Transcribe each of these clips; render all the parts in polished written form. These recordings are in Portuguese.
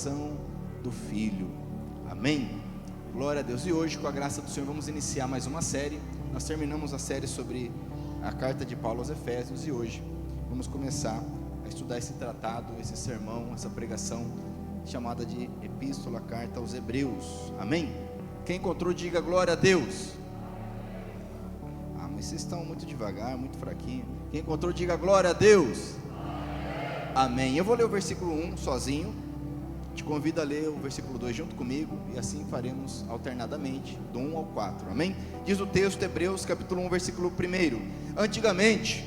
revelação do Filho. Amém? Glória a Deus. E hoje, com a graça do Senhor, vamos iniciar mais uma série. Nós terminamos a série sobre a carta de Paulo aos Efésios e hoje vamos começar a estudar esse tratado, esse sermão, essa pregação chamada de Epístola, Carta aos Hebreus. Amém? Quem encontrou, diga glória a Deus. Ah, mas vocês estão muito devagar, muito fraquinho. Quem encontrou, diga glória a Deus. Amém. Eu vou ler o versículo 1 sozinho. Te convido a ler o versículo 2 junto comigo, e assim faremos alternadamente, do 1 ao 4, amém? Diz o texto, Hebreus capítulo 1, versículo 1: Antigamente,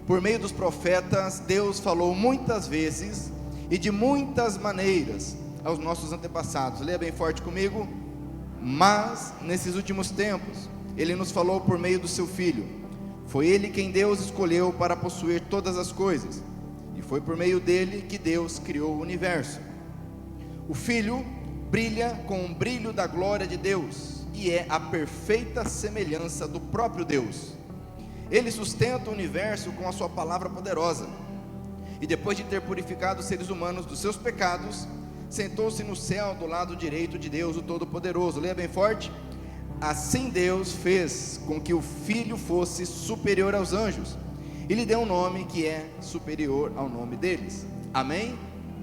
por meio dos profetas, Deus falou muitas vezes e de muitas maneiras aos nossos antepassados. Leia bem forte comigo. Mas, nesses últimos tempos, Ele nos falou por meio do Seu Filho. Foi Ele quem Deus escolheu para possuir todas as coisas, e foi por meio dele que Deus criou o universo. O Filho brilha com o brilho da glória de Deus e é a perfeita semelhança do próprio Deus. Ele sustenta o universo com a sua palavra poderosa, e depois de ter purificado os seres humanos dos seus pecados, sentou-se no céu do lado direito de Deus, o Todo-Poderoso. Leia bem forte. Assim Deus fez com que o Filho fosse superior aos anjos e lhe deu um nome que é superior ao nome deles. Amém?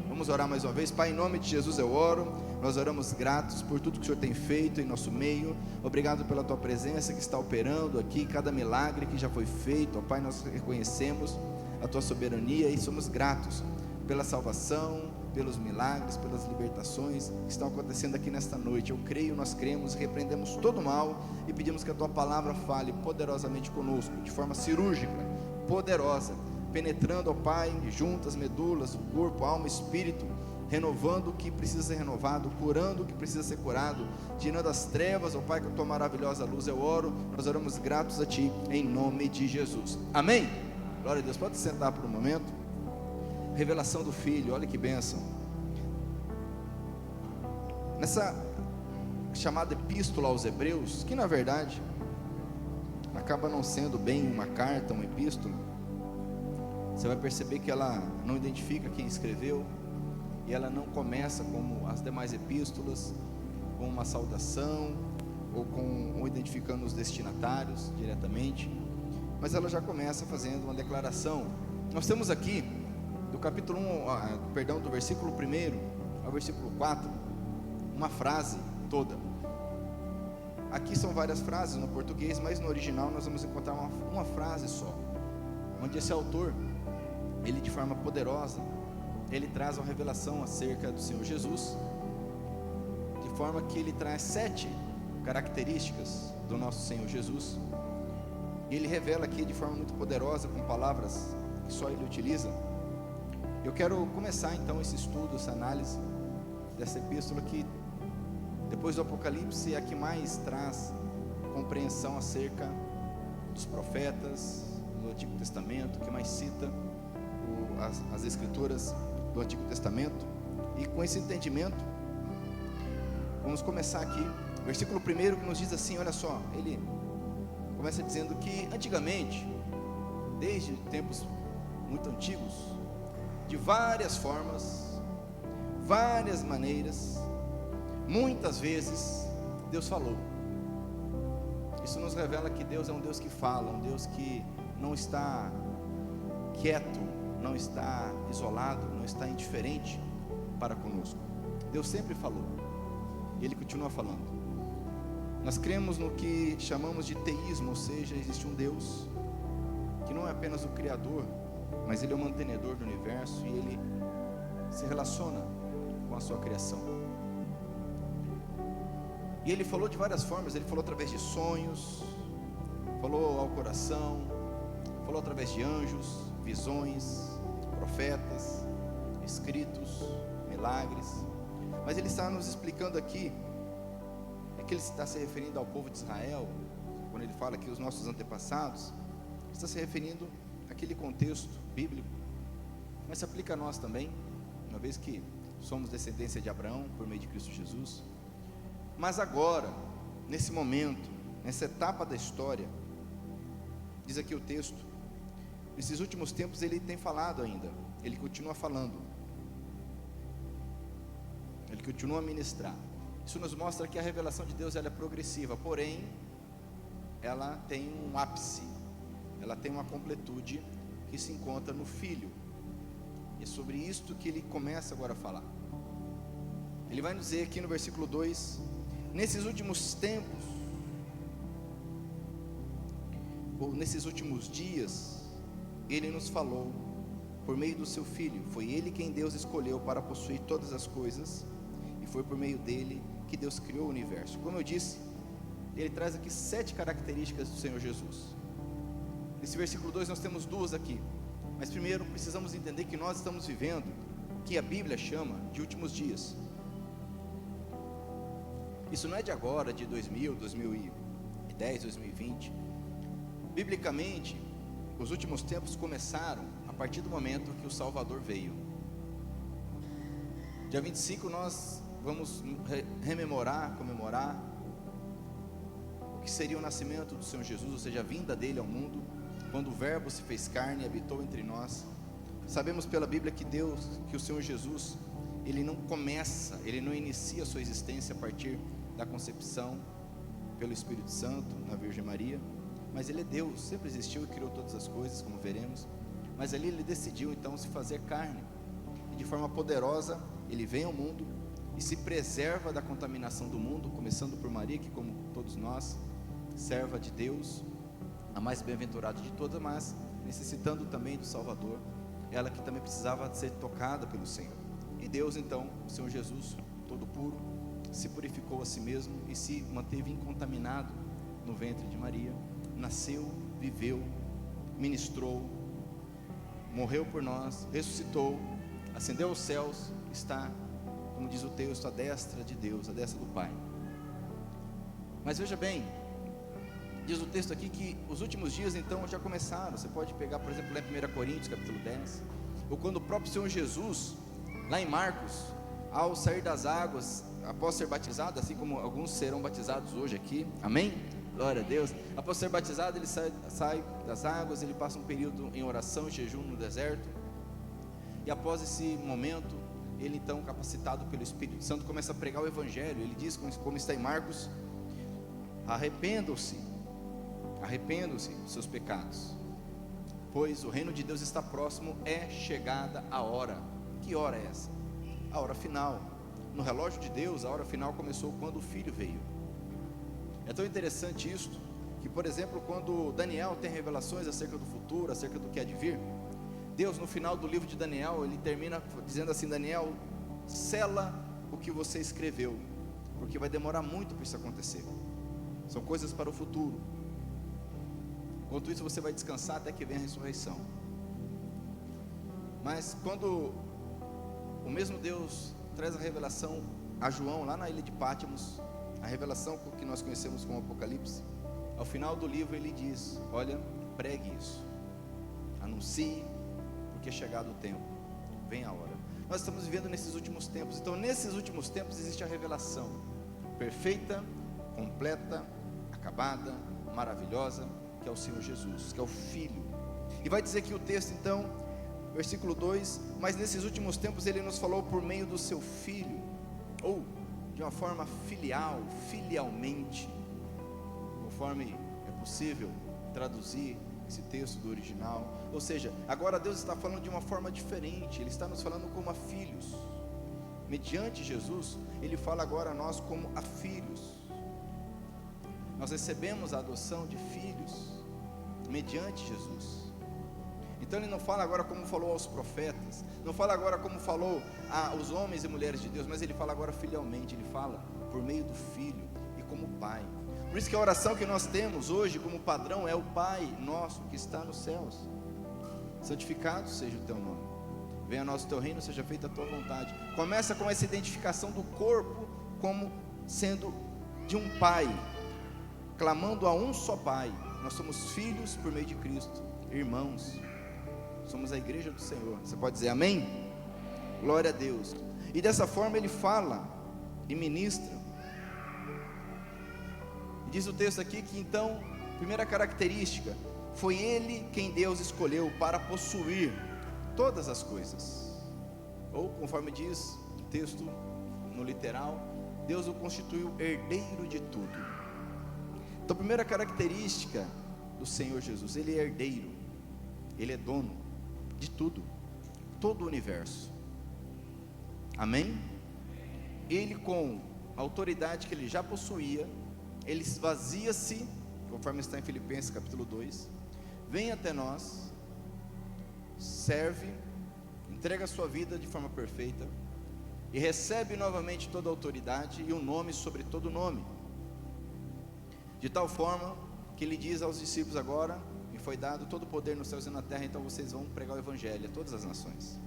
Vamos orar mais uma vez. Pai, em nome de Jesus eu oro. Nós oramos gratos por tudo que o Senhor tem feito em nosso meio. Obrigado pela Tua presença que está operando aqui, cada milagre que já foi feito. Ó Pai, nós reconhecemos a Tua soberania e somos gratos pela salvação, pelos milagres, pelas libertações que estão acontecendo aqui nesta noite. Eu creio, nós cremos, repreendemos todo o mal e pedimos que a Tua palavra fale poderosamente conosco, de forma cirúrgica, poderosa, penetrando, ó Pai, juntas, medulas, o corpo, alma, espírito, renovando o que precisa ser renovado, curando o que precisa ser curado, tirando as trevas, ó Pai, com a Tua maravilhosa luz. Eu oro, nós oramos gratos a Ti, em nome de Jesus. Amém? Glória a Deus. Pode sentar por um momento. Revelação do Filho, olha que bênção. Nessa chamada Epístola aos Hebreus, que na verdade acaba não sendo bem uma carta, uma epístola, você vai perceber que ela não identifica quem escreveu, e ela não começa como as demais epístolas, com uma saudação, ou identificando os destinatários diretamente, mas ela já começa fazendo uma declaração. Nós temos aqui, do capítulo 1, do versículo 1 ao versículo 4, uma frase toda. Aqui são várias frases no português, mas no original nós vamos encontrar uma frase só, onde esse autor, ele de forma poderosa, ele traz uma revelação acerca do Senhor Jesus, de forma que ele traz 7 características do nosso Senhor Jesus, e ele revela aqui de forma muito poderosa, com palavras que só ele utiliza. Eu quero começar então esse estudo, essa análise dessa epístola que, depois do Apocalipse, é a que mais traz compreensão acerca dos profetas do Antigo Testamento, que mais cita as escrituras do Antigo Testamento. E com esse entendimento, vamos começar aqui, versículo 1, que nos diz assim, olha só, ele começa dizendo que antigamente, desde tempos muito antigos, de várias formas, várias maneiras, muitas vezes, Deus falou. Isso nos revela que Deus é um Deus que fala, um Deus que não está quieto, não está isolado, não está indiferente para conosco. Deus sempre falou, e Ele continua falando. Nós cremos no que chamamos de teísmo, ou seja, existe um Deus que não é apenas o Criador, mas Ele é o mantenedor do universo, e Ele se relaciona com a sua criação. E Ele falou de várias formas. Ele falou através de sonhos, falou ao coração, falou através de anjos, visões, profetas, escritos, milagres. Mas Ele está nos explicando aqui, é que Ele está se referindo ao povo de Israel, quando Ele fala que os nossos antepassados, está se referindo àquele contexto bíblico, mas se aplica a nós também, uma vez que somos descendência de Abraão por meio de Cristo Jesus. Mas agora, nesse momento, nessa etapa da história, diz aqui o texto, nesses últimos tempos Ele tem falado ainda, Ele continua falando. continua a ministrar. Isso nos mostra que a revelação de Deus ela é progressiva, porém ela tem um ápice, ela tem uma completude que se encontra no Filho. E é sobre isto que ele começa agora a falar. Ele vai nos dizer aqui no versículo 2: nesses últimos tempos, ou nesses últimos dias, ele nos falou por meio do seu Filho. Foi ele quem Deus escolheu para possuir todas as coisas, e foi por meio dele que Deus criou o universo. Como eu disse, ele traz aqui 7 características do Senhor Jesus. Nesse versículo 2 nós temos 2 aqui, mas primeiro precisamos entender que nós estamos vivendo o que a Bíblia chama de últimos dias. Isso não é de agora, de 2000, 2010, 2020. Biblicamente, os últimos tempos começaram a partir do momento que o Salvador veio. Dia 25 nós vamos comemorar o que seria o nascimento do Senhor Jesus, ou seja, a vinda dele ao mundo, quando o Verbo se fez carne e habitou entre nós. Sabemos pela Bíblia que o Senhor Jesus, ele não inicia a sua existência a partir da concepção pelo Espírito Santo na Virgem Maria, mas ele é Deus, sempre existiu e criou todas as coisas, como veremos. Mas ali ele decidiu então se fazer carne, e de forma poderosa ele vem ao mundo e se preserva da contaminação do mundo, começando por Maria, que como todos nós, serva de Deus, a mais bem-aventurada de todas, mas necessitando também do Salvador, ela que também precisava ser tocada pelo Senhor. E Deus então, o Senhor Jesus, todo puro, se purificou a si mesmo e se manteve incontaminado no ventre de Maria, nasceu, viveu, ministrou, morreu por nós, ressuscitou, ascendeu aos céus, está, como diz o texto, à destra de Deus, à destra do Pai. Mas veja bem, diz o texto aqui que os últimos dias então já começaram. Você pode pegar, por exemplo, lá em 1 Coríntios capítulo 10, ou quando o próprio Senhor Jesus, lá em Marcos, ao sair das águas, após ser batizado, assim como alguns serão batizados hoje aqui, amém? Glória a Deus. Após ser batizado, ele sai das águas, ele passa um período em oração e jejum no deserto, e após esse momento, ele então, capacitado pelo Espírito Santo, começa a pregar o Evangelho. Ele diz, como está em Marcos: arrependam-se dos seus pecados, pois o reino de Deus está próximo, é chegada a hora. Que hora é essa? A hora final. No relógio de Deus, a hora final começou quando o Filho veio. É tão interessante isto, que por exemplo, quando Daniel tem revelações acerca do futuro, acerca do que há de vir, Deus no final do livro de Daniel, ele termina dizendo assim: Daniel, sela o que você escreveu, porque vai demorar muito para isso acontecer, são coisas para o futuro. Enquanto isso você vai descansar até que venha a ressurreição. Mas quando o mesmo Deus traz a revelação a João lá na ilha de Pátimos, a revelação que nós conhecemos como Apocalipse, ao final do livro ele diz: olha, pregue isso, anuncie, porque é chegado o tempo, vem a hora. Nós estamos vivendo nesses últimos tempos. Então nesses últimos tempos existe a revelação perfeita, completa, acabada, maravilhosa, que é o Senhor Jesus, que é o Filho. E vai dizer aqui o texto então, versículo 2: mas nesses últimos tempos ele nos falou por meio do seu Filho, ou de uma forma filialmente, conforme é possível traduzir esse texto do original. Ou seja, agora Deus está falando de uma forma diferente, Ele está nos falando como a filhos. Mediante Jesus, Ele fala agora a nós como a filhos. Nós recebemos a adoção de filhos mediante Jesus. Então Ele não fala agora como falou aos profetas, não fala agora como falou aos homens e mulheres de Deus, mas Ele fala agora filialmente. Ele fala por meio do Filho e como Pai. Por isso que a oração que nós temos hoje como padrão é: o Pai nosso que está nos céus, santificado seja o teu nome, venha a nós o teu reino, seja feita a tua vontade. Começa com essa identificação do corpo como sendo de um Pai, clamando a um só Pai. Nós somos filhos por meio de Cristo, irmãos, somos a igreja do Senhor. Você pode dizer amém? Glória a Deus. E dessa forma Ele fala e ministra. Diz o texto aqui que então, primeira característica, foi Ele quem Deus escolheu para possuir todas as coisas, ou conforme diz o texto no literal, Deus o constituiu herdeiro de tudo. Então a primeira característica do Senhor Jesus, Ele é herdeiro, Ele é dono de tudo, todo o universo. Amém? Ele, com a autoridade que Ele já possuía, Ele esvazia-se, conforme está em Filipenses capítulo 2, vem até nós, serve, entrega a sua vida de forma perfeita, e recebe novamente toda a autoridade e o nome sobre todo nome, de tal forma que Ele diz aos discípulos: agora me foi dado todo o poder nos céus e na terra, então vocês vão pregar o evangelho a todas as nações.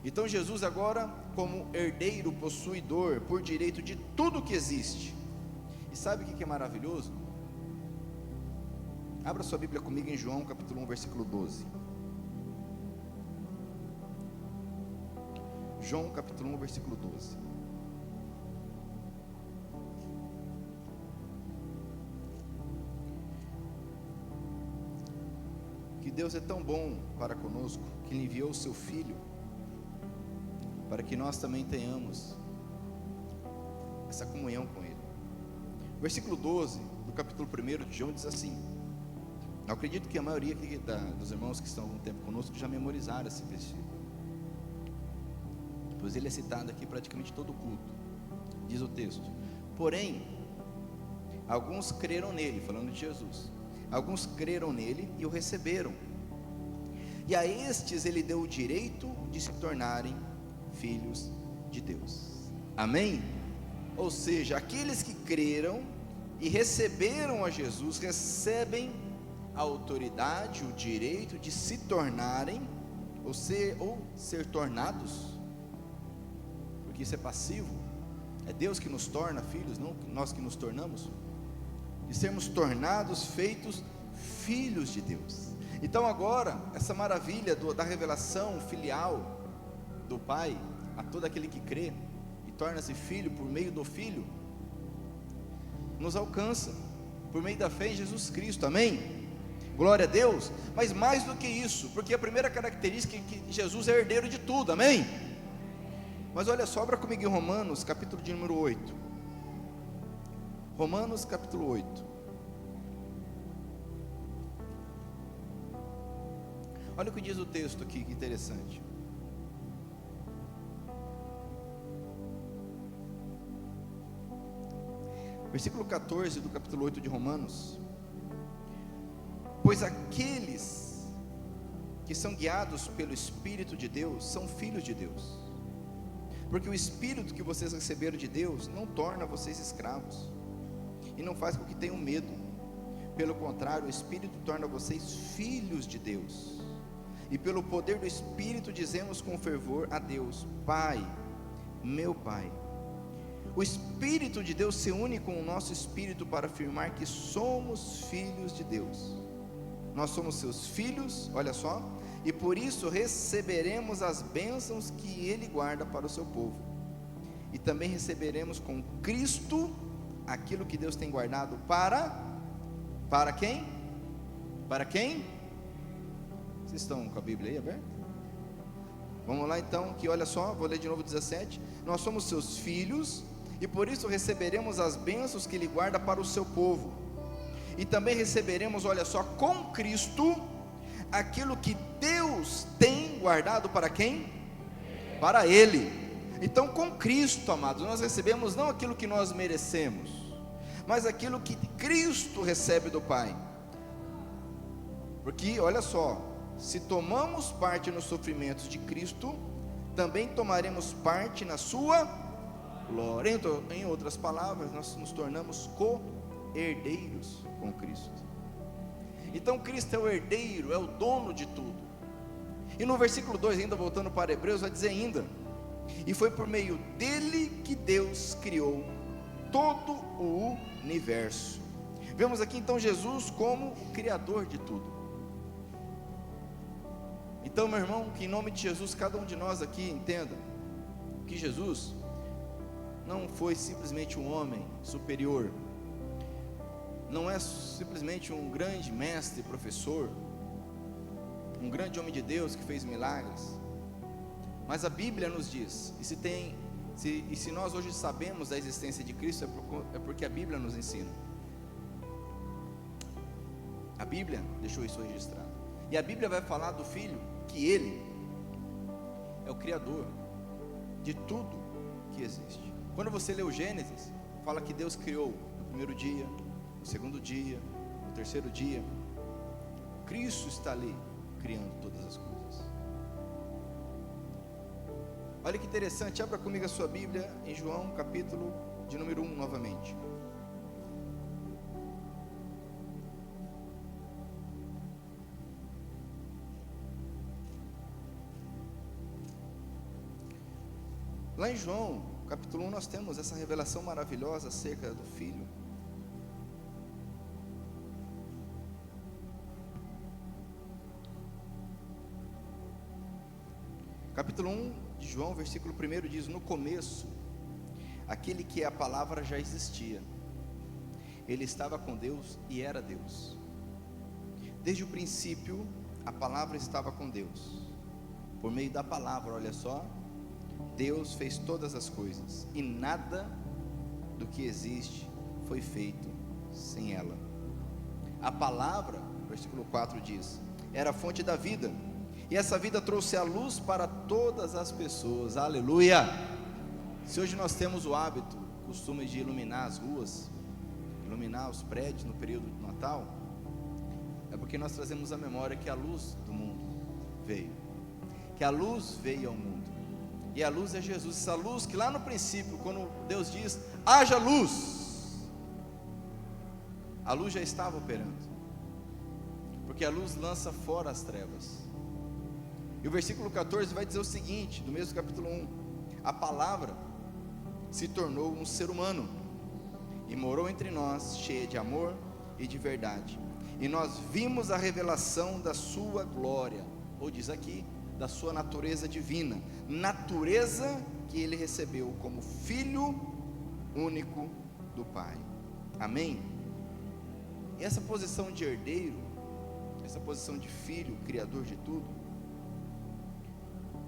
Então Jesus agora, como herdeiro, possuidor, por direito de tudo que existe. E sabe o que é maravilhoso? Abra sua Bíblia comigo em João capítulo 1, versículo 12. João capítulo 1, versículo 12. Que Deus é tão bom para conosco, que Ele enviou o seu Filho, para que nós também tenhamos essa comunhão com Ele. Versículo 12 do capítulo 1 de João diz assim: eu acredito que a maioria dos irmãos que estão há algum tempo conosco já memorizaram esse versículo, pois ele é citado aqui praticamente todo o culto. Diz o texto: porém, alguns creram nele, falando de Jesus, alguns creram nele e o receberam, e a estes Ele deu o direito de se tornarem filhos de Deus. Amém? Ou seja, aqueles que creram e receberam a Jesus, recebem a autoridade, o direito de se tornarem, ou ser tornados, porque isso é passivo, é Deus que nos torna filhos, não nós que nos tornamos, de sermos tornados, feitos filhos de Deus. Então agora, essa maravilha da revelação filial do Pai a todo aquele que crê e torna-se filho por meio do Filho, nos alcança por meio da fé em Jesus Cristo. Amém? Glória a Deus. Mas mais do que isso, porque a primeira característica é que Jesus é herdeiro de tudo. Amém? Mas olha só, abra comigo em Romanos capítulo de número 8. Romanos capítulo 8. Olha o que diz o texto aqui, que interessante. Versículo 14 do capítulo 8 de Romanos: pois aqueles que são guiados pelo Espírito de Deus são filhos de Deus, porque o Espírito que vocês receberam de Deus não torna vocês escravos, e não faz com que tenham medo. Pelo contrário, o Espírito torna vocês filhos de Deus, e pelo poder do Espírito dizemos com fervor a Deus: Pai, meu Pai. O Espírito de Deus se une com o nosso espírito para afirmar que somos filhos de Deus. Nós somos seus filhos, olha só, e por isso receberemos as bênçãos que Ele guarda para o seu povo, e também receberemos com Cristo aquilo que Deus tem guardado para quem? Para quem? Vocês estão com a Bíblia aí aberta? Vamos lá então, que olha só, vou ler de novo 17. Nós somos seus filhos, e por isso receberemos as bênçãos que Ele guarda para o seu povo, e também receberemos, olha só, com Cristo aquilo que Deus tem guardado para quem? Para Ele. Então, com Cristo, amados, nós recebemos não aquilo que nós merecemos, mas aquilo que Cristo recebe do Pai. Porque, olha só, se tomamos parte nos sofrimentos de Cristo, também tomaremos parte na sua glória. Em outras palavras, nós nos tornamos co-herdeiros com Cristo. Então Cristo é o herdeiro, é o dono de tudo. E no versículo 2, ainda voltando para Hebreus, vai dizer ainda: e foi por meio dele que Deus criou todo o universo. Vemos aqui então Jesus como o criador de tudo. Então, meu irmão, que em nome de Jesus, cada um de nós aqui entenda que Jesus não foi simplesmente um homem superior, não é simplesmente um grande mestre, professor, um grande homem de Deus que fez milagres, mas a Bíblia nos diz, e se tem E se nós hoje sabemos da existência de Cristo, é porque a Bíblia nos ensina. A Bíblia deixou isso registrado. E a Bíblia vai falar do Filho, que Ele é o Criador de tudo que existe. Quando você lê o Gênesis, fala que Deus criou no primeiro dia, no segundo dia, no terceiro dia. Cristo está ali criando todas as coisas. Olha que interessante, abra comigo a sua Bíblia em João, capítulo de número 1 novamente. Lá em João, capítulo 1, nós temos essa revelação maravilhosa acerca do Filho. Capítulo 1 de João, versículo 1 diz: no começo, aquele que é a palavra já existia. Ele estava com Deus e era Deus. Desde o princípio, a palavra estava com Deus. Por meio da palavra, olha só, Deus fez todas as coisas, e nada do que existe foi feito sem ela. A palavra, versículo 4 diz, era a fonte da vida, e essa vida trouxe a luz para todas as pessoas. Aleluia! Se hoje nós temos o hábito, o costume de iluminar as ruas, iluminar os prédios no período do Natal, é porque nós trazemos a memória que a luz do mundo veio, que a luz veio ao mundo, e a luz é Jesus. Essa luz que lá no princípio, quando Deus diz, haja luz, a luz já estava operando, porque a luz lança fora as trevas. E o versículo 14 vai dizer o seguinte, do mesmo capítulo 1, a palavra se tornou um ser humano, e morou entre nós, cheia de amor e de verdade, e nós vimos a revelação da sua glória, ou diz aqui, da sua natureza divina, natureza que ele recebeu como filho único do Pai. Amém? E essa posição de herdeiro, essa posição de filho, criador de tudo,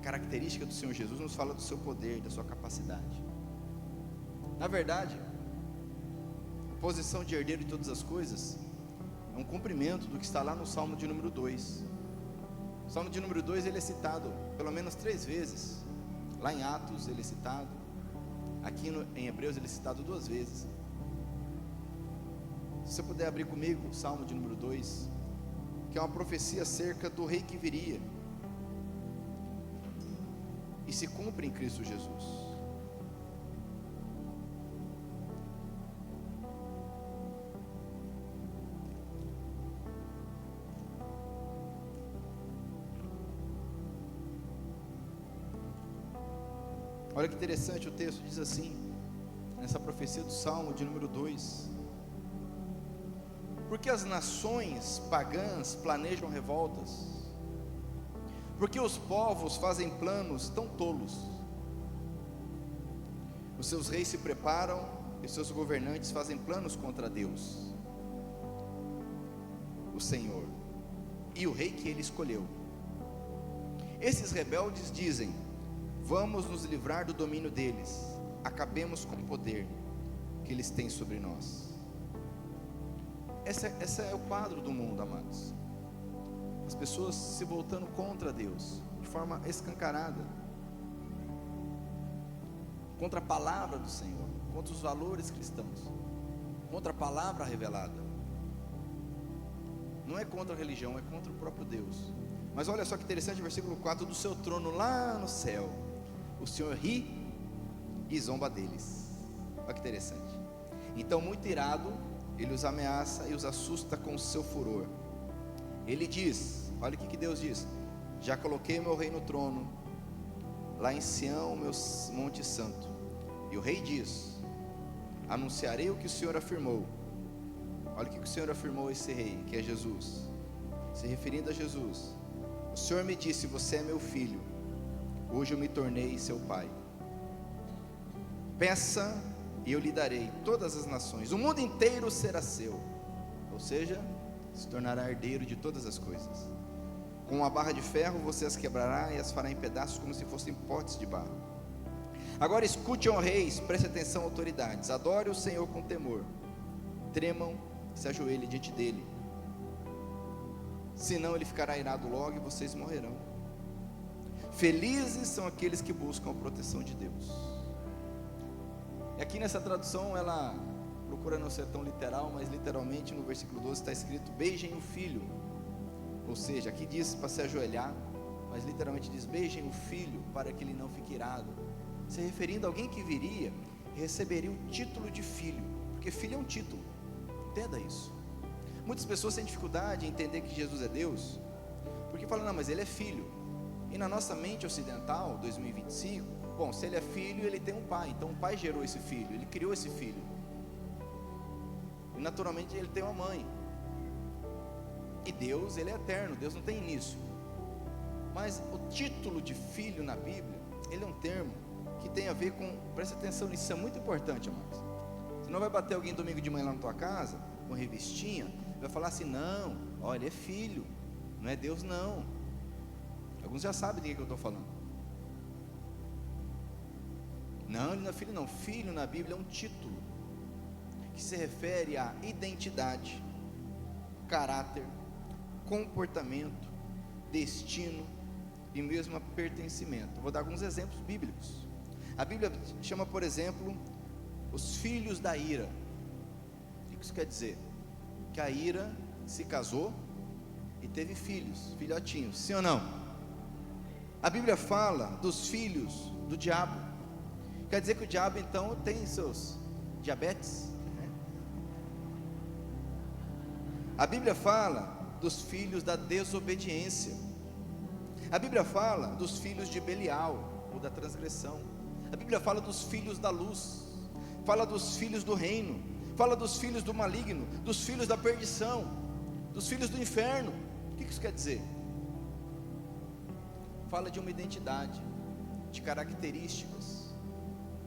característica do Senhor Jesus, nos fala do seu poder, da sua capacidade. Na verdade, a posição de herdeiro de todas as coisas é um cumprimento do que está lá no Salmo de número 2. O Salmo de número 2 ele é citado pelo menos 3 vezes. Lá em Atos ele é citado, aqui em Hebreus ele é citado 2 vezes. Se você puder abrir comigo o Salmo de número 2, que é uma profecia acerca do rei que viria, e se cumpre em Cristo Jesus. Olha que interessante, o texto diz assim, nessa profecia do Salmo de número 2: porque as nações pagãs planejam revoltas, porque os povos fazem planos tão tolos, os seus reis se preparam e os seus governantes fazem planos contra Deus, o Senhor, e o rei que ele escolheu. Esses rebeldes dizem, vamos nos livrar do domínio deles, acabemos com o poder que eles têm sobre nós. Esse é o quadro do mundo, amados. As pessoas se voltando contra Deus, de forma escancarada, contra a palavra do Senhor, contra os valores cristãos, contra a palavra revelada. Não é contra a religião, é contra o próprio Deus. Mas olha só que interessante, versículo 4, do seu trono lá no céu, o Senhor ri e zomba deles. Olha que interessante. Então, muito irado, ele os ameaça e os assusta com o seu furor. Ele diz, olha o que Deus diz: já coloquei meu rei no trono, lá em Sião, meu monte santo. E o rei diz, anunciarei o que o Senhor afirmou. Olha o que o Senhor afirmou a esse rei, que é Jesus, se referindo a Jesus: o Senhor me disse, você é meu filho, hoje eu me tornei seu pai. Peça e eu lhe darei todas as nações, o mundo inteiro será seu. Ou seja, se tornará herdeiro de todas as coisas. Com uma barra de ferro você as quebrará e as fará em pedaços como se fossem potes de barro. Agora escute, ó reis, preste atenção, autoridades, adore o Senhor com temor, tremam e se ajoelhem diante dele, senão ele ficará irado logo e vocês morrerão. Felizes são aqueles que buscam a proteção de Deus. E aqui nessa tradução ela procura não ser tão literal, mas literalmente no versículo 12 está escrito: beijem o filho. Ou seja, aqui diz para se ajoelhar, mas literalmente diz: beijem o filho, para que ele não fique irado, se referindo a alguém que viria e receberia o título de filho, porque filho é um título, entenda isso. Muitas pessoas têm dificuldade em entender que Jesus é Deus, porque falam: não, mas ele é filho. E na nossa mente ocidental, 2025, bom, se ele é filho, ele tem um pai, então o pai gerou esse filho, ele criou esse filho, e naturalmente ele tem uma mãe. E Deus, ele é eterno, Deus não tem início. Mas o título de filho na Bíblia, ele é um termo que tem a ver com, presta atenção nisso, isso é muito importante, amados. Você não vai bater alguém domingo de manhã lá na tua casa, com revistinha, vai falar assim: não, olha, ele é filho, não é Deus não. Alguns já sabem de que eu estou falando. Não, ele não é filho não. Filho na Bíblia é um título que se refere à identidade, caráter, comportamento, destino e mesmo a pertencimento. Vou dar alguns exemplos bíblicos. A Bíblia chama, por exemplo, os filhos da ira. O que isso quer dizer? Que a ira se casou e teve filhos, filhotinhos, sim ou não? A Bíblia fala dos filhos do diabo. Quer dizer que o diabo então tem seus diabetes, né? A Bíblia fala dos filhos da desobediência. A Bíblia fala dos filhos de Belial, ou da transgressão. A Bíblia fala dos filhos da luz, fala dos filhos do reino, fala dos filhos do maligno, dos filhos da perdição, dos filhos do inferno. O que isso quer dizer? Fala de uma identidade, de características,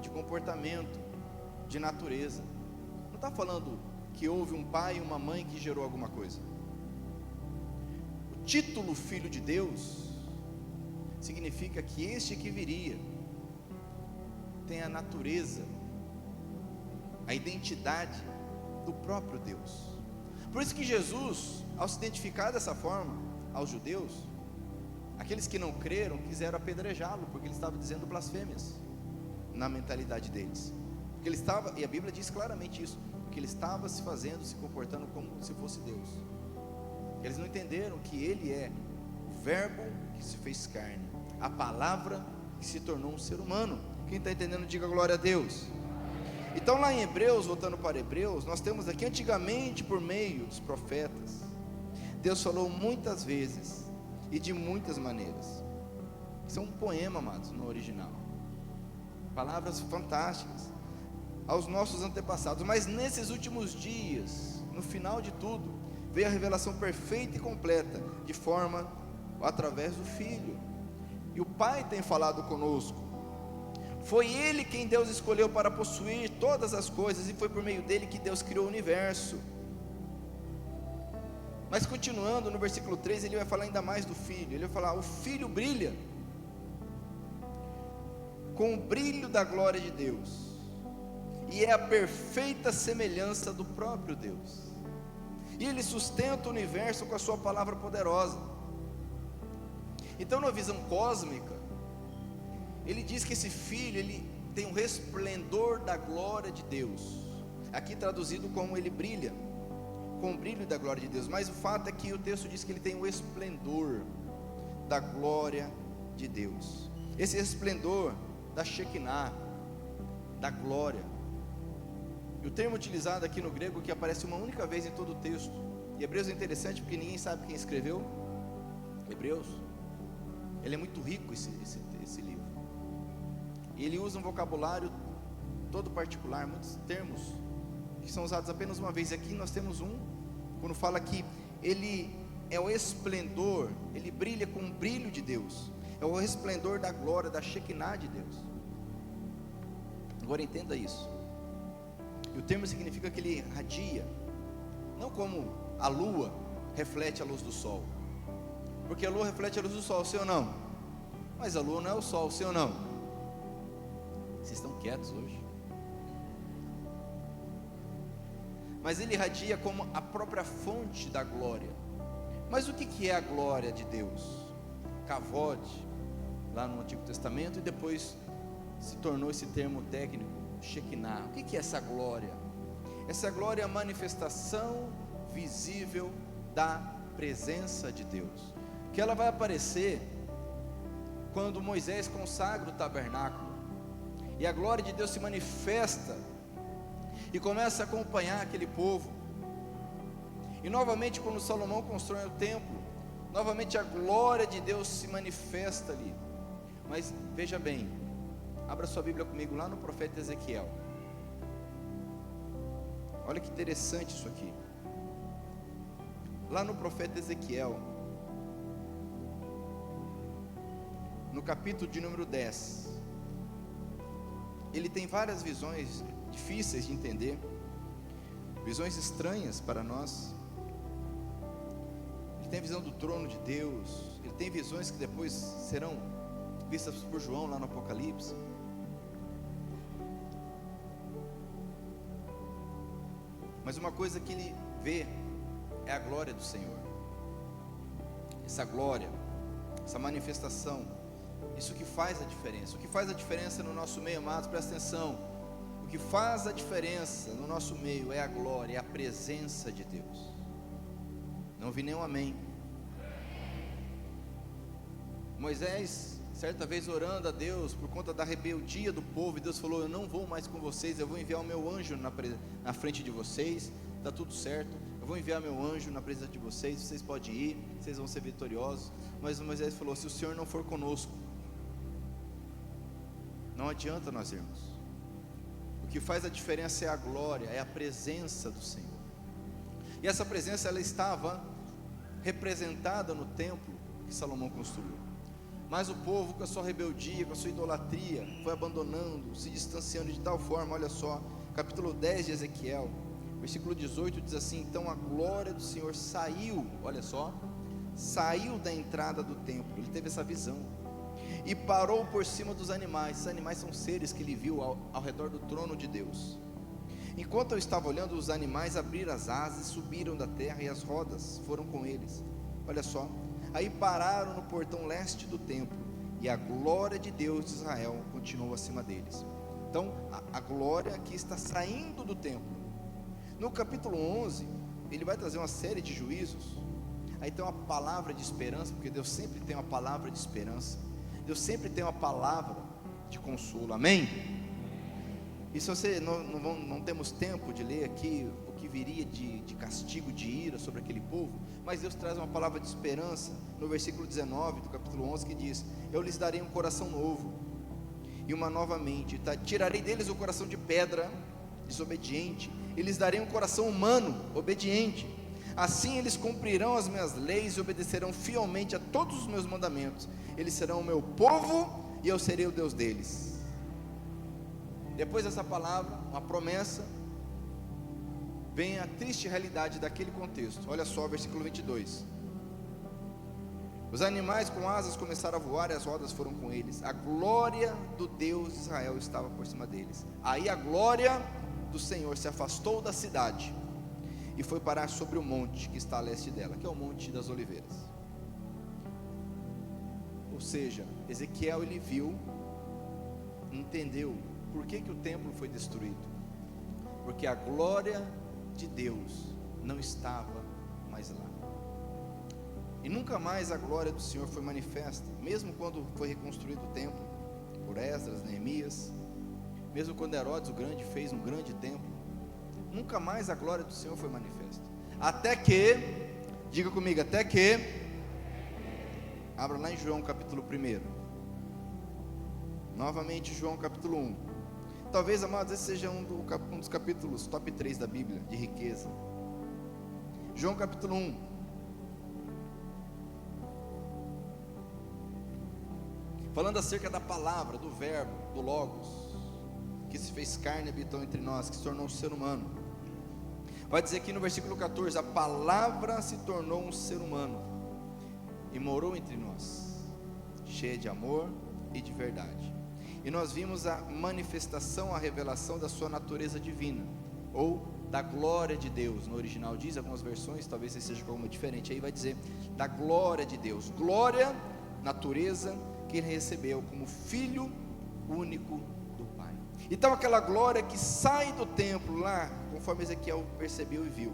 de comportamento, de natureza. Não está falando que houve um pai e uma mãe que gerou alguma coisa. O título filho de Deus significa que este que viria tem a natureza, a identidade do próprio Deus. Por isso que Jesus, ao se identificar dessa forma aos judeus, aqueles que não creram quiseram apedrejá-lo, porque ele estava dizendo blasfêmias na mentalidade deles, porque ele estava, e a Bíblia diz claramente isso, porque ele estava se fazendo, se comportando como se fosse Deus. Eles não entenderam que ele é o verbo que se fez carne, a palavra que se tornou um ser humano. Quem está entendendo, diga glória a Deus. Então lá em Hebreus, voltando para Hebreus, nós temos aqui: antigamente por meio dos profetas, Deus falou muitas vezes e de muitas maneiras. Isso é um poema, amados, no original, palavras fantásticas aos nossos antepassados. Mas nesses últimos dias, no final de tudo, veio a revelação perfeita e completa, de forma, através do Filho. E o Pai tem falado conosco. Foi Ele quem Deus escolheu para possuir todas as coisas, e foi por meio dele que Deus criou o universo. Mas continuando no versículo 3, ele vai falar ainda mais do Filho. Ele vai falar: o Filho brilha com o brilho da glória de Deus, e é a perfeita semelhança do próprio Deus, e ele sustenta o universo com a sua palavra poderosa. Então, na visão cósmica, ele diz que esse Filho, ele tem um resplendor da glória de Deus, aqui traduzido como ele brilha com o brilho da glória de Deus. Mas o fato é que o texto diz que ele tem o esplendor da glória de Deus, esse resplendor da Shekinah, da glória. E o termo utilizado aqui no grego, que aparece uma única vez em todo o texto, e Hebreus é interessante porque ninguém sabe quem escreveu Hebreus. Ele é muito rico, esse livro, e ele usa um vocabulário todo particular, muitos termos que são usados apenas uma vez. Aqui nós temos quando fala que ele é o esplendor, ele brilha com o brilho de Deus, é o resplendor da glória, da Shekinah de Deus. Agora entenda isso. E o termo significa que ele radia, não como a lua reflete a luz do sol, porque a lua reflete a luz do sol, sim ou não? Mas a lua não é o sol, sim ou não? Vocês estão quietos hoje? Mas ele irradia como a própria fonte da glória. Mas o que é a glória de Deus? Kavod, lá no Antigo Testamento, e depois se tornou esse termo técnico, Shekinah. O que é essa glória? Essa glória é a manifestação visível da presença de Deus, que ela vai aparecer quando Moisés consagra o tabernáculo, e a glória de Deus se manifesta, e começa a acompanhar aquele povo, e novamente quando Salomão constrói o templo, novamente a glória de Deus se manifesta ali. Mas veja bem, abra sua Bíblia comigo lá no profeta Ezequiel. Olha que interessante isso aqui. Lá no profeta Ezequiel, no capítulo de número 10, ele tem várias visões difíceis de entender, visões estranhas para nós. Ele tem a visão do trono de Deus, ele tem visões que depois serão vistas por João lá no Apocalipse. Mas uma coisa que ele vê é a glória do Senhor. Essa glória, essa manifestação, isso que faz a diferença. O que faz a diferença no nosso meio, amados, presta atenção. O que faz a diferença no nosso meio é a glória, é a presença de Deus. Não vi nenhum amém. Moisés, certa vez orando a Deus por conta da rebeldia do povo, e Deus falou: eu não vou mais com vocês, eu vou enviar o meu anjo na frente de vocês, está tudo certo, eu vou enviar meu anjo na presença de vocês, vocês podem ir, vocês vão ser vitoriosos. Mas Moisés falou: se o Senhor não for conosco, não adianta nós irmos. O que faz a diferença é a glória, é a presença do Senhor. E essa presença, ela estava representada no templo que Salomão construiu. Mas o povo, com a sua rebeldia, com a sua idolatria, foi abandonando, se distanciando de tal forma. Olha só, capítulo 10 de Ezequiel, versículo 18 diz assim: então a glória do Senhor saiu, olha só, saiu da entrada do templo. Ele teve essa visão e parou por cima dos animais. Esses animais são seres que ele viu ao redor do trono de Deus. Enquanto eu estava olhando, os animais abriram as asas, subiram da terra, e as rodas foram com eles. Olha só, aí pararam no portão leste do templo, e a glória de Deus de Israel continuou acima deles. Então a glória que está saindo do templo. No capítulo 11, ele vai trazer uma série de juízos. Aí tem uma palavra de esperança, porque Deus sempre tem uma palavra de esperança, Deus sempre tem uma palavra de consolo, amém? E se você não temos tempo de ler aqui o que viria de castigo, de ira sobre aquele povo, mas Deus traz uma palavra de esperança no versículo 19 do capítulo 11, que diz: eu lhes darei um coração novo e uma nova mente, tirarei deles o coração de pedra, desobediente, e lhes darei um coração humano, obediente. Assim eles cumprirão as minhas leis e obedecerão fielmente a todos os meus mandamentos. Eles serão o meu povo e eu serei o Deus deles. Depois dessa palavra, uma promessa, vem a triste realidade daquele contexto. Olha só, versículo 22. Os animais com asas começaram a voar, e as rodas foram com eles. A glória do Deus de Israel estava por cima deles. Aí a glória do Senhor se afastou da cidade e foi parar sobre o monte que está a leste dela, que é o Monte das Oliveiras. Ou seja, Ezequiel, ele viu, entendeu por que o templo foi destruído. Porque a glória de Deus não estava mais lá. E nunca mais a glória do Senhor foi manifesta, mesmo quando foi reconstruído o templo por Esdras, Neemias, mesmo quando Herodes o Grande fez um grande templo, nunca mais a glória do Senhor foi manifesta. Até que, diga comigo, até que, abra lá em João capítulo 1, novamente João capítulo 1. Talvez, amados, esse seja um dos capítulos top 3 da Bíblia, de riqueza. João capítulo 1. Falando acerca da palavra, do verbo, do Logos, que se fez carne e habitou entre nós, que se tornou um ser humano. Vai dizer aqui no versículo 14: a palavra se tornou um ser humano e morou entre nós, cheia de amor e de verdade. e nós vimos a manifestação, a revelação da sua natureza divina, ou da glória de Deus. No original diz, algumas versões, talvez seja alguma diferente, aí vai dizer da glória de Deus. Glória, natureza que ele recebeu como Filho único do Pai. Então aquela glória que sai do templo lá, conforme Ezequiel percebeu e viu,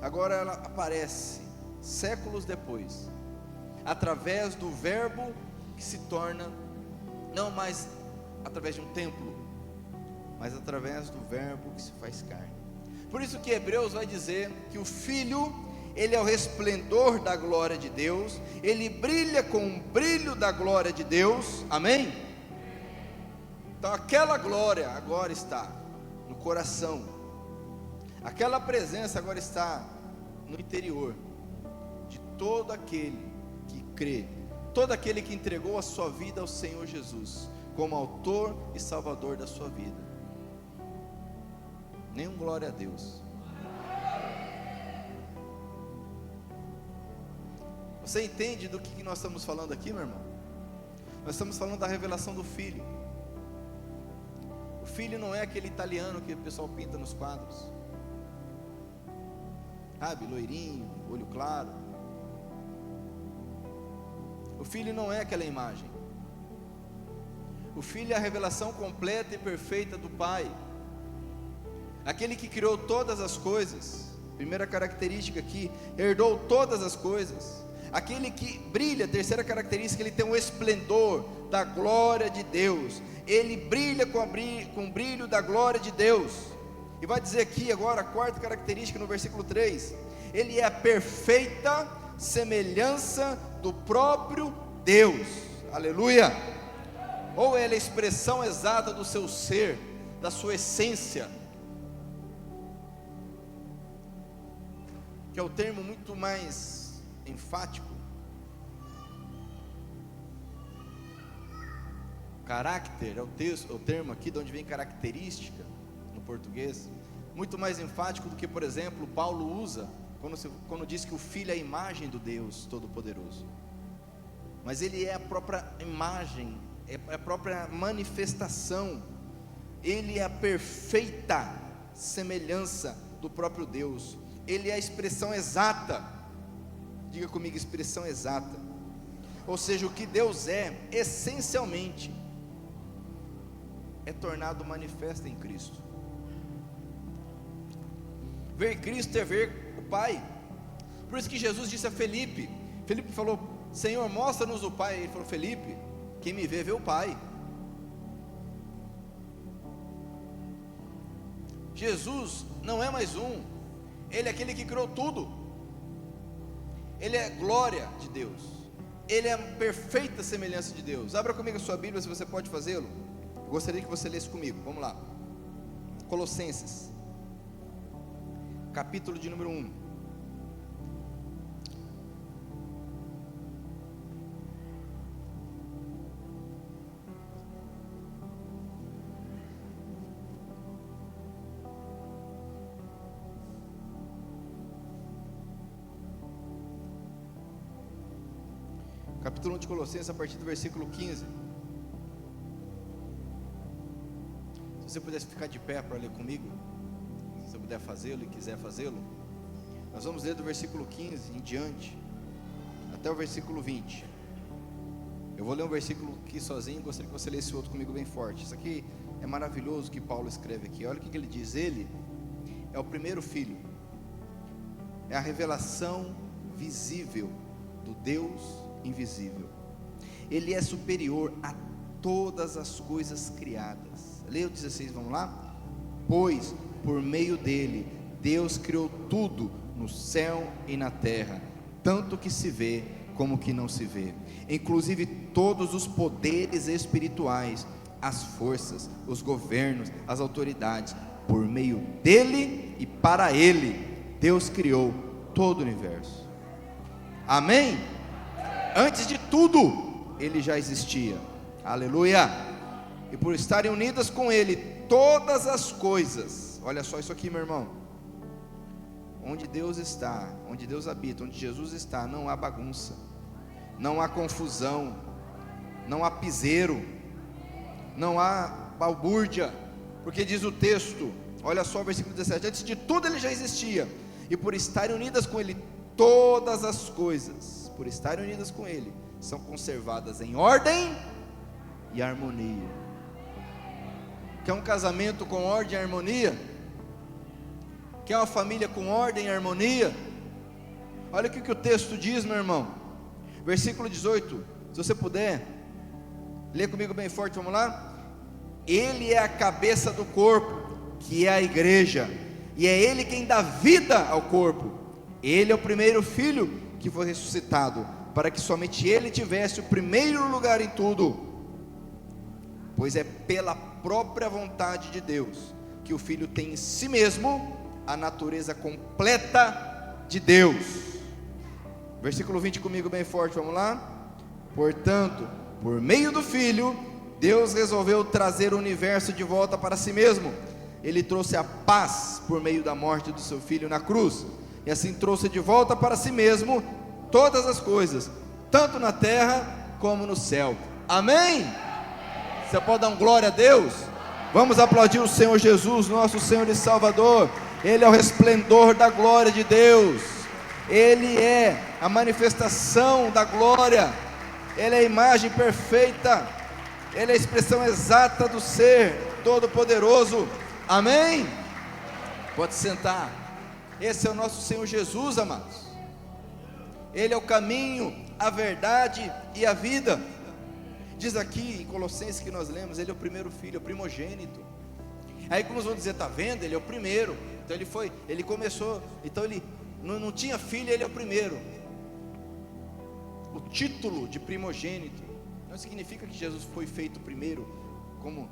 agora ela aparece séculos depois, através do verbo que se torna, não mais através de um templo, mas através do verbo que se faz carne. Por isso que Hebreus vai dizer que o Filho, ele é o resplendor da glória de Deus, ele brilha com o brilho da glória de Deus, amém? Então aquela glória agora está no coração, aquela presença agora está no interior de todo aquele que crê, todo aquele que entregou a sua vida ao Senhor Jesus, como autor e salvador da sua vida. Nenhum glória a Deus. Você entende do que nós estamos falando aqui, meu irmão? Nós estamos falando da revelação do Filho. O Filho não é aquele italiano que o pessoal pinta nos quadros, sabe, loirinho, olho claro. O Filho não é aquela imagem. O Filho é a revelação completa e perfeita do Pai, aquele que criou todas as coisas. Primeira característica aqui, herdou todas as coisas. Aquele que brilha, terceira característica, ele tem um esplendor da glória de Deus. Ele brilha com o brilho da glória de Deus. E vai dizer aqui agora a quarta característica no versículo 3: ele é a perfeita semelhança do próprio Deus. Aleluia! Ou ele é a expressão exata do seu ser, da sua essência, que é o termo muito mais enfático. Caráter é o termo aqui de onde vem característica no português, muito mais enfático do que, por exemplo, Paulo usa quando diz que o Filho é a imagem do Deus Todo-Poderoso. Mas ele é a própria imagem, é a própria manifestação, ele é a perfeita semelhança do próprio Deus, ele é a expressão exata. Diga comigo, expressão exata. Ou seja, o que Deus é, essencialmente, é tornado manifesto em Cristo. Ver Cristo é ver o Pai. Por isso que Jesus disse a Felipe falou: Senhor, mostra-nos o Pai. Ele falou: Felipe, quem me vê, vê o Pai. Jesus não é mais um, ele é aquele que criou tudo. Ele é glória de Deus, ele é a perfeita semelhança de Deus. Abra comigo a sua Bíblia, se você pode fazê-lo. Eu gostaria que você lesse comigo, vamos lá. Colossenses, capítulo de número 1. Capítulo 1 de Colossenses, a partir do versículo 15. Se você pudesse ficar de pé para ler comigo, se você puder fazê-lo e quiser fazê-lo, nós vamos ler do versículo 15 em diante, até o versículo 20. Eu vou ler um versículo aqui sozinho, gostaria que você lesse outro comigo bem forte. Isso aqui é maravilhoso que Paulo escreve aqui. Olha o que ele diz: ele é o primeiro filho, é a revelação visível do Deus invisível. Ele é superior a todas as coisas criadas. Leia o 16, vamos lá? Pois por meio dele Deus criou tudo no céu e na terra, tanto que se vê como que não se vê, inclusive todos os poderes espirituais, as forças, os governos, as autoridades. Por meio dele e para ele Deus criou todo o universo. Amém? Antes de tudo, ele já existia. Aleluia! E por estarem unidas com ele, todas as coisas, olha só isso aqui, meu irmão. Onde Deus está, onde Deus habita, onde Jesus está, não há bagunça, não há confusão, não há piseiro. não há balbúrdia, porque diz o texto, olha só o versículo 17: antes de tudo ele já existia, e por estarem unidas com ele, todas as coisas, por estarem unidas com ele, são conservadas em ordem e harmonia. Quer um casamento com ordem e harmonia? Quer uma família com ordem e harmonia? Olha o que o texto diz, meu irmão, versículo 18, se você puder, lê comigo bem forte, vamos lá? Ele é a cabeça do corpo, que é a igreja, e é Ele quem dá vida ao corpo. Ele é o primeiro filho que foi ressuscitado, para que somente Ele tivesse o primeiro lugar em tudo, pois é pela própria vontade de Deus, que o Filho tem em si mesmo a natureza completa de Deus. Versículo 20 comigo bem forte, vamos lá? Portanto, por meio do Filho, Deus resolveu trazer o universo de volta para si mesmo. Ele trouxe a paz por meio da morte do seu Filho na cruz, e assim trouxe de volta para si mesmo todas as coisas, tanto na terra como no céu. Amém? Você pode dar um glória a Deus? Vamos aplaudir o Senhor Jesus, nosso Senhor e Salvador. Ele é o resplendor da glória de Deus, Ele é a manifestação da glória, Ele é a imagem perfeita, Ele é a expressão exata do ser todo-poderoso. Amém? Pode sentar. Esse é o nosso Senhor Jesus, amados. Ele é o caminho, a verdade e a vida. Diz aqui em Colossenses que nós lemos, Ele é o primeiro filho, é o primogênito. Aí como vão dizer, está vendo? Ele é o primeiro. Então ele começou, então ele não tinha filho, ele é o primeiro. O título de primogênito não significa que Jesus foi feito primeiro, como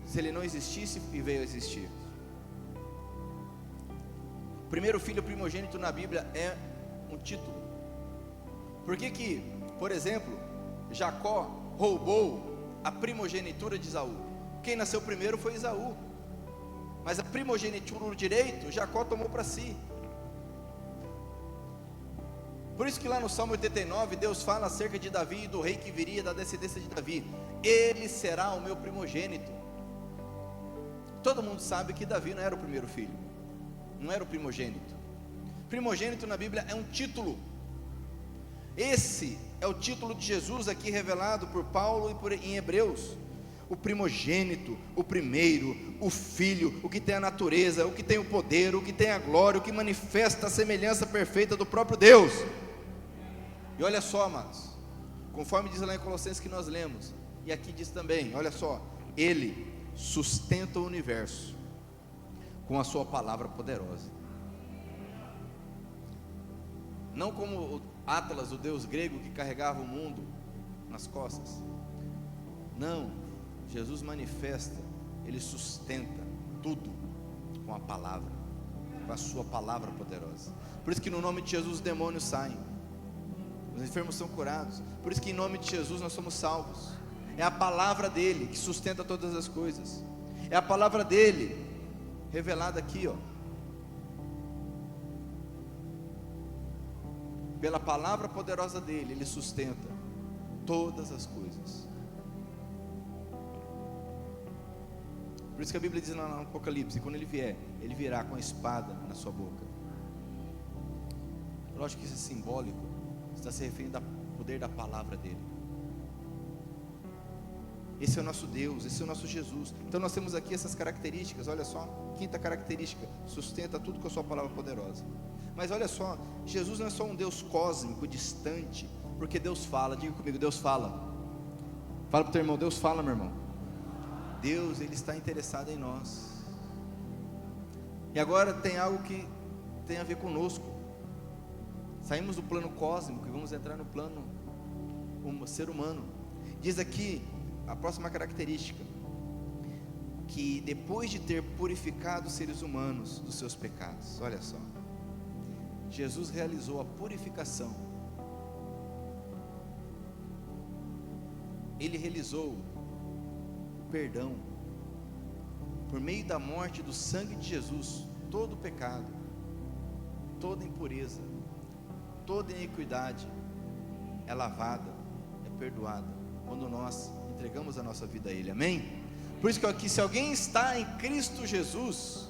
se ele não existisse e veio a existir. O primeiro filho primogênito na Bíblia é um título. Por que, por exemplo, Jacó roubou a primogenitura de Esaú? Quem nasceu primeiro foi Esaú, mas a primogenitura, o direito, Jacó tomou para si. Por isso que lá no Salmo 89, Deus fala acerca de Davi e do rei que viria da descendência de Davi: ele será o meu primogênito. Todo mundo sabe que Davi não era o primeiro filho, não era o primogênito. Primogênito na Bíblia é um título. Esse é o título de Jesus aqui revelado por Paulo em Hebreus. O primogênito, o primeiro, o filho, o que tem a natureza, o que tem o poder, o que tem a glória, o que manifesta a semelhança perfeita do próprio Deus. E olha só, amados, conforme diz lá em Colossenses que nós lemos, e aqui diz também, olha só: Ele sustenta o universo com a sua palavra poderosa. Não como o Atlas, o deus grego que carregava o mundo nas costas. Não, Jesus manifesta, Ele sustenta tudo com a palavra, com a sua palavra poderosa. Por isso que no nome de Jesus os demônios saem, os enfermos são curados. Por isso que em nome de Jesus nós somos salvos. É a palavra dEle que sustenta todas as coisas. É a palavra dEle revelada aqui, ó. Pela palavra poderosa dEle, Ele sustenta todas as coisas. Por isso que a Bíblia diz lá no Apocalipse: quando Ele vier, Ele virá com a espada na sua boca. Lógico que isso é simbólico, está se referindo ao poder da palavra dEle. Esse é o nosso Deus, esse é o nosso Jesus. Então nós temos aqui essas características. Olha só, quinta característica: sustenta tudo com a sua palavra poderosa. Mas olha só, Jesus não é só um Deus cósmico, distante, porque Deus fala. Diga comigo: Deus fala. Fala para o teu irmão: Deus fala, meu irmão. Deus, Ele está interessado em nós. E agora tem algo que tem a ver conosco. Saímos do plano cósmico e vamos entrar no plano ser humano. Diz aqui a próxima característica: que depois de ter purificado os seres humanos dos seus pecados, olha só, Jesus realizou a purificação. Ele realizou o perdão por meio da morte do sangue de Jesus. Todo pecado, toda impureza, toda iniquidade é lavada, é perdoada quando nós entregamos a nossa vida a Ele, amém? Por isso que aqui, se alguém está em Cristo Jesus,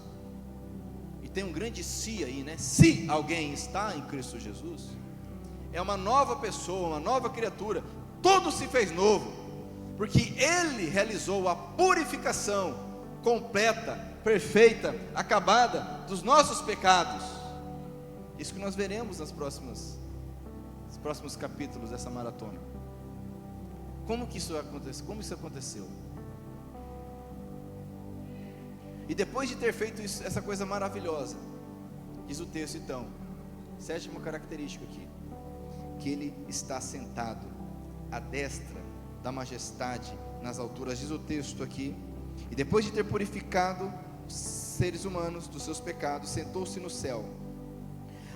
e tem um grande se aí, né? Se alguém está em Cristo Jesus, é uma nova pessoa, uma nova criatura, tudo se fez novo, porque Ele realizou a purificação completa, perfeita, acabada dos nossos pecados. Isso que nós veremos nos próximos capítulos dessa maratona. Como que isso aconteceu? Como isso aconteceu? E depois de ter feito isso, essa coisa maravilhosa, diz o texto então, sétima característica aqui, que Ele está sentado à destra da majestade nas alturas, diz o texto aqui. E depois de ter purificado os seres humanos dos seus pecados, sentou-se no céu,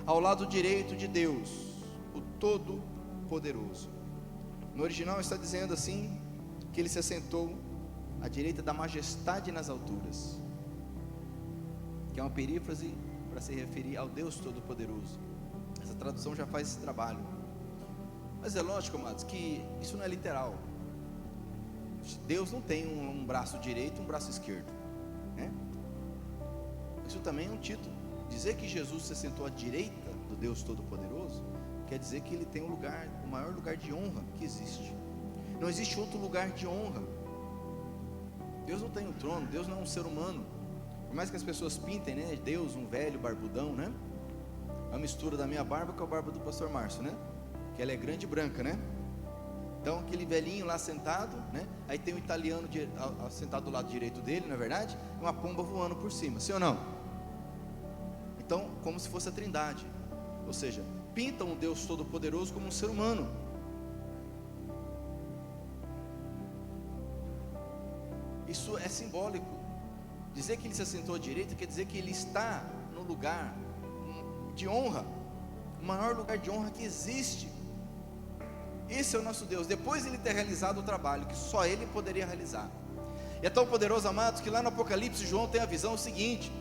ao lado direito de Deus, o Todo-Poderoso. No original está dizendo assim, que Ele se assentou à direita da majestade nas alturas, que é uma perífrase para se referir ao Deus Todo-Poderoso. Essa tradução já faz esse trabalho. Mas é lógico, amados, que isso não é literal. Deus não tem um braço direito e um braço esquerdo, né? Isso também é um título. Dizer que Jesus se sentou à direita do Deus Todo-Poderoso quer dizer que Ele tem um lugar, o maior lugar de honra que existe. Não existe outro lugar de honra. Deus não tem um trono, Deus não é um ser humano. Por mais que as pessoas pintem, né, Deus um velho barbudão, né? É uma mistura da minha barba com a barba do pastor Márcio, né? Que ela é grande e branca, né? Então aquele velhinho lá sentado, né? Aí tem um italiano sentado do lado direito dele, não é verdade? E uma pomba voando por cima, sim ou não? Então, como se fosse a trindade. Ou seja, pintam o Deus Todo-Poderoso como um ser humano. Isso é simbólico. Dizer que Ele se assentou à direita quer dizer que Ele está no lugar de honra, o maior lugar de honra que existe. Esse é o nosso Deus, depois de Ele ter realizado o trabalho que só Ele poderia realizar. E é tão poderoso, amados, que lá no Apocalipse João tem a visão seguinte,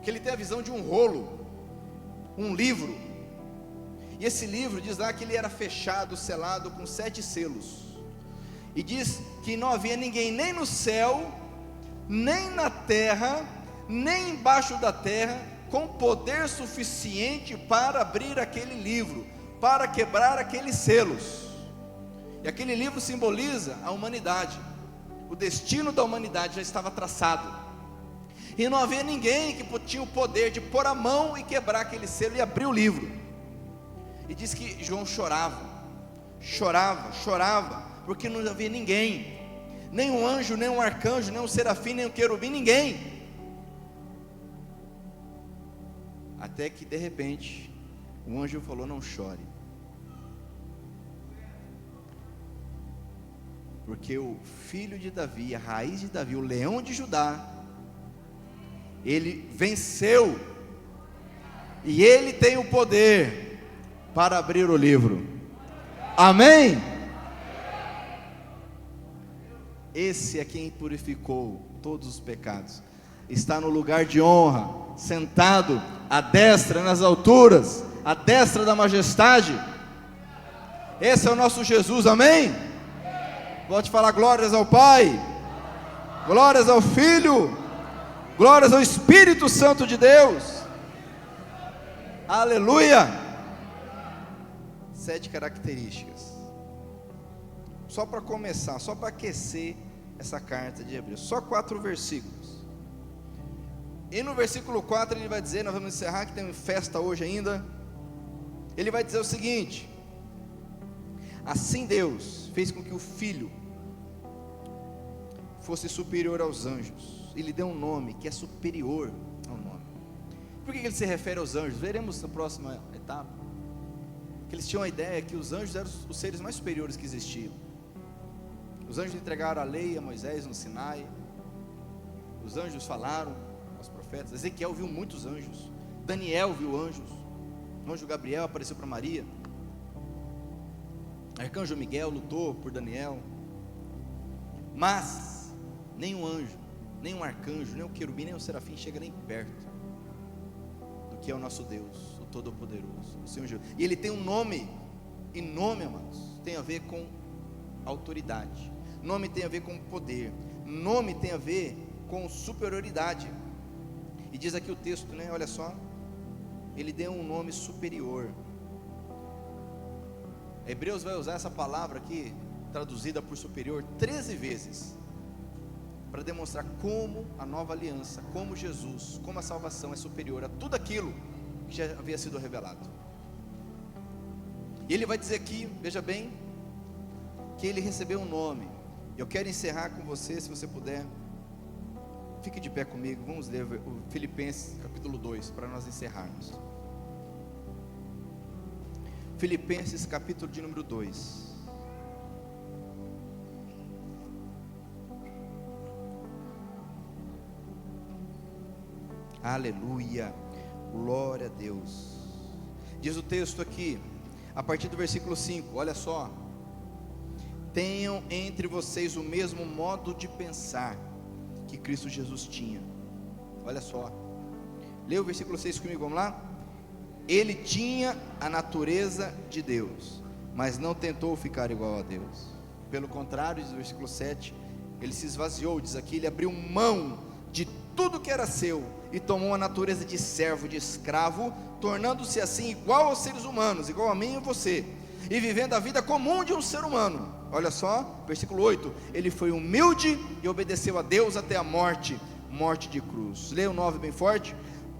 que ele tem a visão de um rolo, um livro, e esse livro diz lá que ele era fechado, selado com 7 selos, e diz que não havia ninguém nem no céu, nem na terra, nem embaixo da terra, com poder suficiente para abrir aquele livro, para quebrar aqueles selos. E aquele livro simboliza a humanidade. O destino da humanidade já estava traçado, e não havia ninguém que tinha o poder de pôr a mão e quebrar aquele selo e abrir o livro. E diz que João chorava, porque não havia ninguém, nem um anjo, nem um arcanjo, nem um serafim, nem um querubim, ninguém. Até que de repente o anjo falou: não chore, porque o filho de Davi, a raiz de Davi, o leão de Judá, ele venceu, e ele tem o poder para abrir o livro. Amém? Esse é quem purificou todos os pecados, está no lugar de honra, sentado à destra nas alturas, à destra da majestade. Esse é o nosso Jesus, amém? Volte a falar glórias ao Pai, glórias ao Filho, glórias ao Espírito Santo de Deus. Aleluia. 7 características, só para começar, só para aquecer essa carta de Hebreus, só 4 versículos. E no versículo 4 ele vai dizer, nós vamos encerrar que tem festa hoje ainda. Ele vai dizer o seguinte: assim Deus fez com que o Filho fosse superior aos anjos, e lhe deu um nome que é superior ao nome. Por que ele se refere aos anjos? Veremos na próxima etapa, que eles tinham a ideia que os anjos eram os seres mais superiores que existiam. Os anjos entregaram a lei a Moisés no Sinai, os anjos falaram aos profetas. Ezequiel viu muitos anjos, Daniel viu anjos, o anjo Gabriel apareceu para Maria, arcanjo Miguel lutou por Daniel. Mas nenhum anjo, nem um arcanjo, nem um querubim, nem um serafim chega nem perto do que é o nosso Deus, o Todo-Poderoso, o Senhor Jesus. E Ele tem um nome, e nome, amados, tem a ver com autoridade. Nome tem a ver com poder. Nome tem a ver com superioridade. E diz aqui o texto, né? Olha só. Ele deu um nome superior. Hebreus vai usar essa palavra aqui, traduzida por superior, 13 vezes, para demonstrar como a nova aliança, como Jesus, como a salvação é superior a tudo aquilo que já havia sido revelado. E ele vai dizer aqui, veja bem, que ele recebeu um nome. Eu quero encerrar com você, se você puder, fique de pé comigo, vamos ler o Filipenses capítulo 2, para nós encerrarmos. Filipenses capítulo de número 2. Aleluia, glória a Deus. Diz o texto aqui, a partir do versículo 5, olha só. Tenham entre vocês o mesmo modo de pensar que Cristo Jesus tinha. Olha só, lê o versículo 6 comigo, vamos lá? Ele tinha a natureza de Deus, mas não tentou ficar igual a Deus. Pelo contrário, diz o versículo 7, ele se esvaziou, diz aqui, ele abriu mão de tudo que era seu, e tomou a natureza de servo, de escravo, tornando-se assim igual aos seres humanos, igual a mim e a você, e vivendo a vida comum de um ser humano. Olha só, versículo 8, ele foi humilde e obedeceu a Deus até a morte, morte de cruz. Leia o 9 bem forte.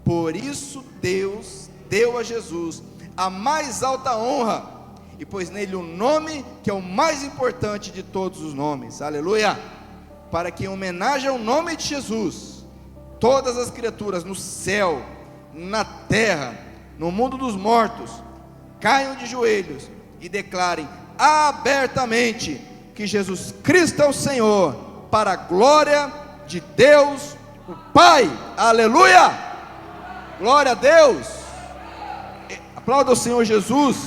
Por isso Deus deu a Jesus a mais alta honra, e pôs nele o nome que é o mais importante de todos os nomes, aleluia, para que em homenagem ao nome de Jesus, todas as criaturas no céu, na terra, no mundo dos mortos, caiam de joelhos e declarem abertamente que Jesus Cristo é o Senhor, para a glória de Deus o Pai, aleluia, glória a Deus. Aplauda o Senhor Jesus,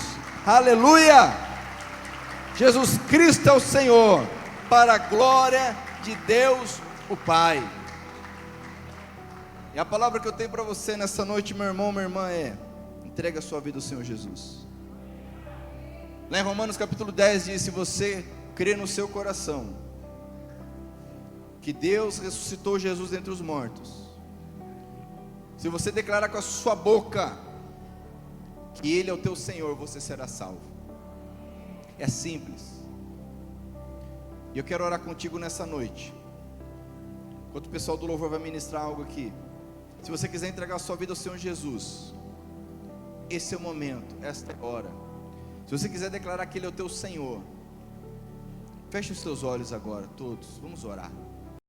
aleluia. Jesus Cristo é o Senhor, para a glória de Deus o Pai. E a palavra que eu tenho para você nessa noite, meu irmão, minha irmã, é: entregue a sua vida ao Senhor Jesus. Lá em Romanos capítulo 10 diz: se você crer no seu coração que Deus ressuscitou Jesus dentre os mortos, se você declarar com a sua boca que Ele é o teu Senhor, você será salvo. É simples. E eu quero orar contigo nessa noite, enquanto o pessoal do louvor vai ministrar algo aqui. Se você quiser entregar a sua vida ao Senhor Jesus, esse é o momento, esta é a hora. Se você quiser declarar que Ele é o teu Senhor, feche os teus olhos agora, todos, vamos orar.